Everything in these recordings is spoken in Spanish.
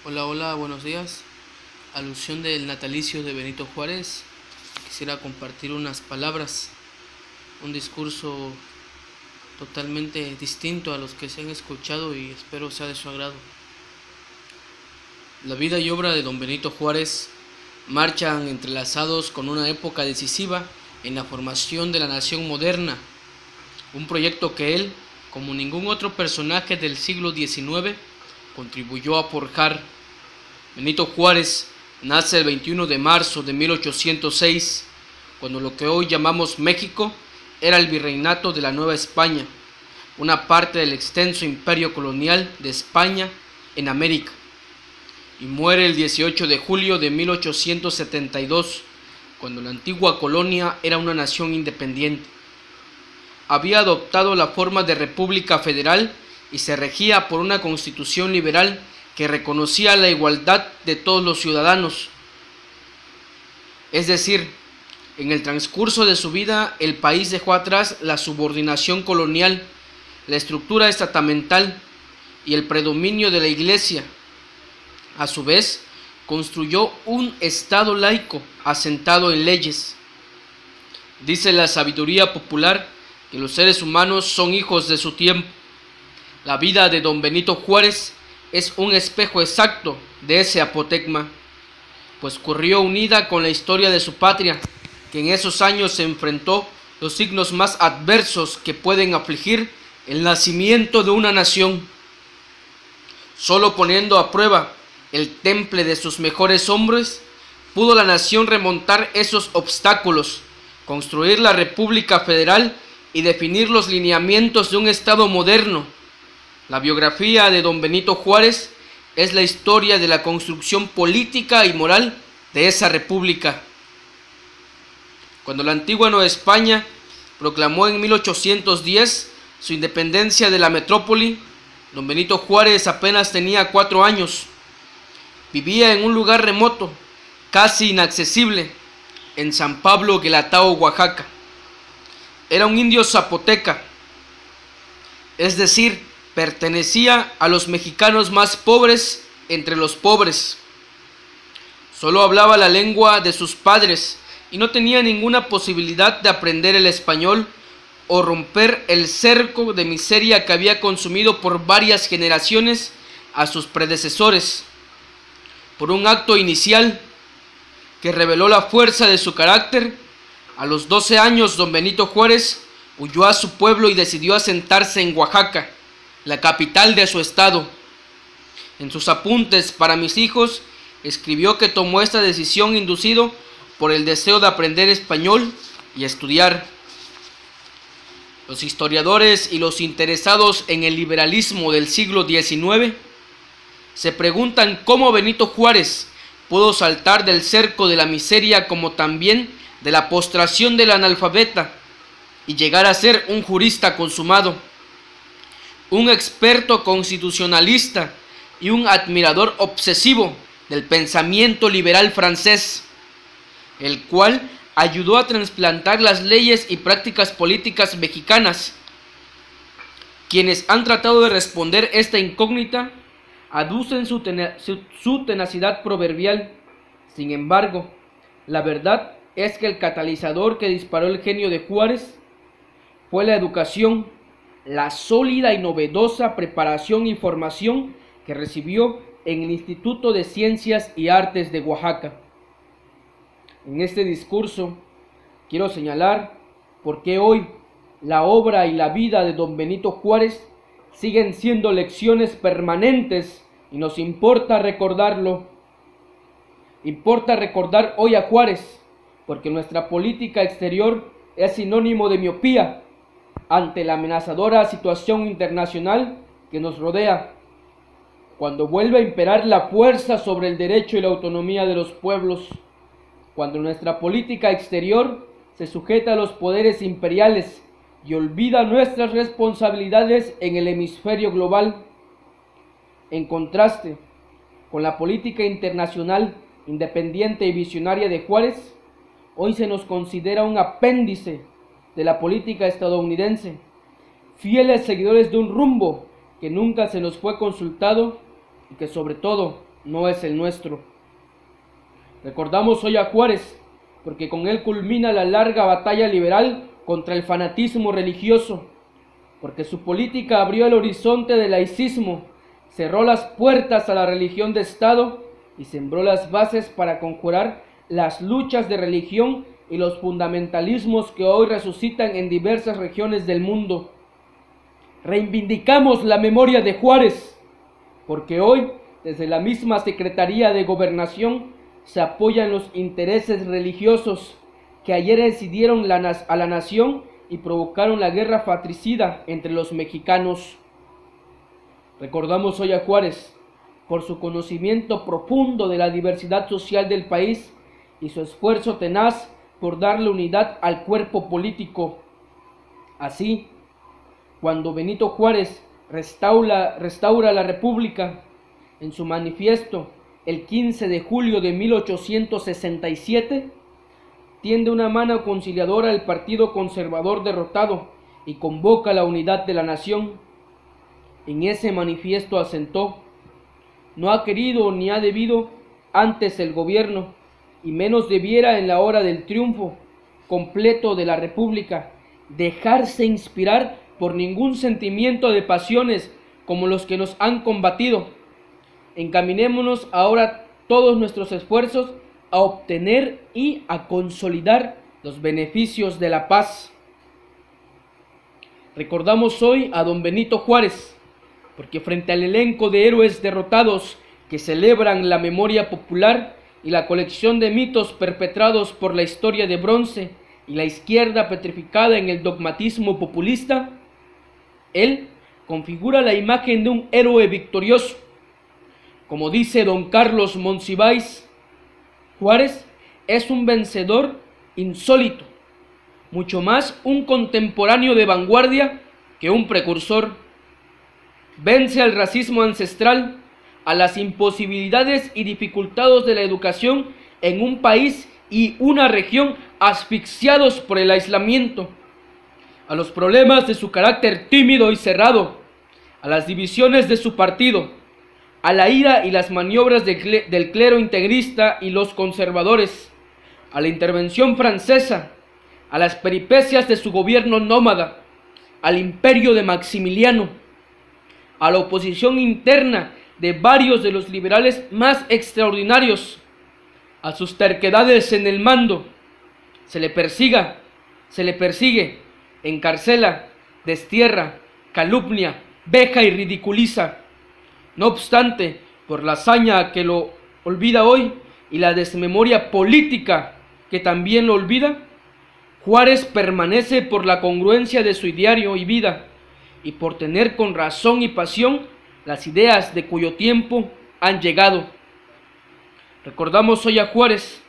Hola, hola, buenos días. Alusión del natalicio de Benito Juárez, quisiera compartir unas palabras, un discurso totalmente distinto a los que se han escuchado y espero sea de su agrado. La vida y obra de don Benito Juárez marchan entrelazados con una época decisiva en la formación de la nación moderna, un proyecto que él, como ningún otro personaje del siglo XIX, contribuyó a forjar. Benito Juárez nace el 21 de marzo de 1806, cuando lo que hoy llamamos México era el virreinato de la Nueva España, una parte del extenso imperio colonial de España en América, y muere el 18 de julio de 1872, cuando la antigua colonia era una nación independiente. Había adoptado la forma de república federal y se regía por una constitución liberal que reconocía la igualdad de todos los ciudadanos. Es decir, en el transcurso de su vida, el país dejó atrás la subordinación colonial, la estructura estamental y el predominio de la Iglesia. A su vez, construyó un Estado laico asentado en leyes. Dice la sabiduría popular que los seres humanos son hijos de su tiempo. La vida de don Benito Juárez es un espejo exacto de ese apotegma, pues corrió unida con la historia de su patria, que en esos años se enfrentó los signos más adversos que pueden afligir el nacimiento de una nación. Solo poniendo a prueba el temple de sus mejores hombres, pudo la nación remontar esos obstáculos, construir la República Federal y definir los lineamientos de un Estado moderno. La biografía de don Benito Juárez es la historia de la construcción política y moral de esa república. Cuando la antigua Nueva España proclamó en 1810 su independencia de la metrópoli, don Benito Juárez apenas tenía 4 años. Vivía en un lugar remoto, casi inaccesible, en San Pablo Guelatao, Oaxaca. Era un indio zapoteca, es decir, pertenecía a los mexicanos más pobres entre los pobres. Solo hablaba la lengua de sus padres y no tenía ninguna posibilidad de aprender el español o romper el cerco de miseria que había consumido por varias generaciones a sus predecesores. Por un acto inicial que reveló la fuerza de su carácter, a los 12 años don Benito Juárez huyó a su pueblo y decidió asentarse en Oaxaca, la capital de su estado. En sus apuntes para mis hijos, escribió que tomó esta decisión inducido por el deseo de aprender español y estudiar. Los historiadores y los interesados en el liberalismo del siglo XIX se preguntan cómo Benito Juárez pudo saltar del cerco de la miseria como también de la postración del analfabeta y llegar a ser un jurista consumado, un experto constitucionalista y un admirador obsesivo del pensamiento liberal francés, el cual ayudó a trasplantar las leyes y prácticas políticas mexicanas. Quienes han tratado de responder esta incógnita aducen su tenacidad proverbial. Sin embargo, la verdad es que el catalizador que disparó el genio de Juárez fue la educación, la sólida y novedosa preparación y formación que recibió en el Instituto de Ciencias y Artes de Oaxaca. En este discurso quiero señalar por qué hoy la obra y la vida de don Benito Juárez siguen siendo lecciones permanentes y nos importa recordarlo. Importa recordar hoy a Juárez porque nuestra política exterior es sinónimo de miopía ante la amenazadora situación internacional que nos rodea, cuando vuelve a imperar la fuerza sobre el derecho y la autonomía de los pueblos, cuando nuestra política exterior se sujeta a los poderes imperiales y olvida nuestras responsabilidades en el hemisferio global. En contraste con la política internacional independiente y visionaria de Juárez, hoy se nos considera un apéndice de la política estadounidense, fieles seguidores de un rumbo que nunca se nos fue consultado y que sobre todo no es el nuestro. Recordamos hoy a Juárez, porque con él culmina la larga batalla liberal contra el fanatismo religioso, porque su política abrió el horizonte del laicismo, cerró las puertas a la religión de Estado y sembró las bases para conjurar las luchas de religión y los fundamentalismos que hoy resucitan en diversas regiones del mundo. Reivindicamos la memoria de Juárez, porque hoy, desde la misma Secretaría de Gobernación, se apoyan los intereses religiosos que ayer decidieron a la nación y provocaron la guerra fratricida entre los mexicanos. Recordamos hoy a Juárez por su conocimiento profundo de la diversidad social del país y su esfuerzo tenaz por darle unidad al cuerpo político. Así, cuando Benito Juárez restaura la República, en su manifiesto, el 15 de julio de 1867, tiende una mano conciliadora al Partido Conservador derrotado y convoca la unidad de la nación. En ese manifiesto asentó: no ha querido ni ha debido antes el gobierno, y menos debiera en la hora del triunfo completo de la República, dejarse inspirar por ningún sentimiento de pasiones como los que nos han combatido. Encaminémonos ahora todos nuestros esfuerzos a obtener y a consolidar los beneficios de la paz. Recordamos hoy a don Benito Juárez, porque frente al elenco de héroes derrotados que celebran la memoria popular y la colección de mitos perpetrados por la historia de bronce y la izquierda petrificada en el dogmatismo populista, él configura la imagen de un héroe victorioso. Como dice don Carlos Monsiváis, Juárez es un vencedor insólito, mucho más un contemporáneo de vanguardia que un precursor. Vence al racismo ancestral, a las imposibilidades y dificultades de la educación en un país y una región asfixiados por el aislamiento, a los problemas de su carácter tímido y cerrado, a las divisiones de su partido, a la ira y las maniobras del clero integrista y los conservadores, a la intervención francesa, a las peripecias de su gobierno nómada, al imperio de Maximiliano, a la oposición interna de varios de los liberales más extraordinarios, a sus terquedades en el mando. Se le persigue, encarcela, destierra, calumnia, veja y ridiculiza. No obstante, por la hazaña que lo olvida hoy y la desmemoria política que también lo olvida, Juárez permanece por la congruencia de su ideario y vida, y por tener con razón y pasión las ideas de cuyo tiempo han llegado. Recordamos hoy a Juárez,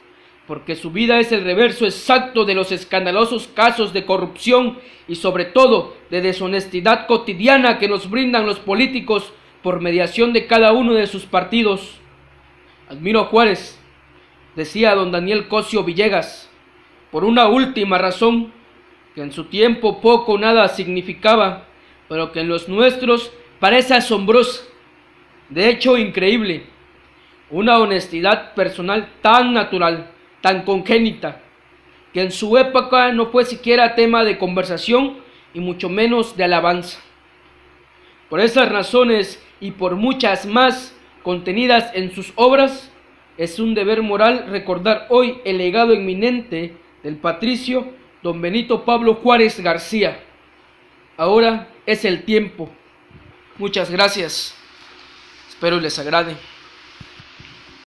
porque su vida es el reverso exacto de los escandalosos casos de corrupción y sobre todo de deshonestidad cotidiana que nos brindan los políticos por mediación de cada uno de sus partidos. Admiro a Juárez, decía don Daniel Cosio Villegas, por una última razón, que en su tiempo poco o nada significaba, pero que en los nuestros parece asombrosa, de hecho increíble, una honestidad personal tan natural, tan congénita, que en su época no fue siquiera tema de conversación y mucho menos de alabanza. Por esas razones y por muchas más contenidas en sus obras, es un deber moral recordar hoy el legado inminente del patricio don Benito Pablo Juárez García. Ahora es el tiempo. Muchas gracias. Espero les agrade.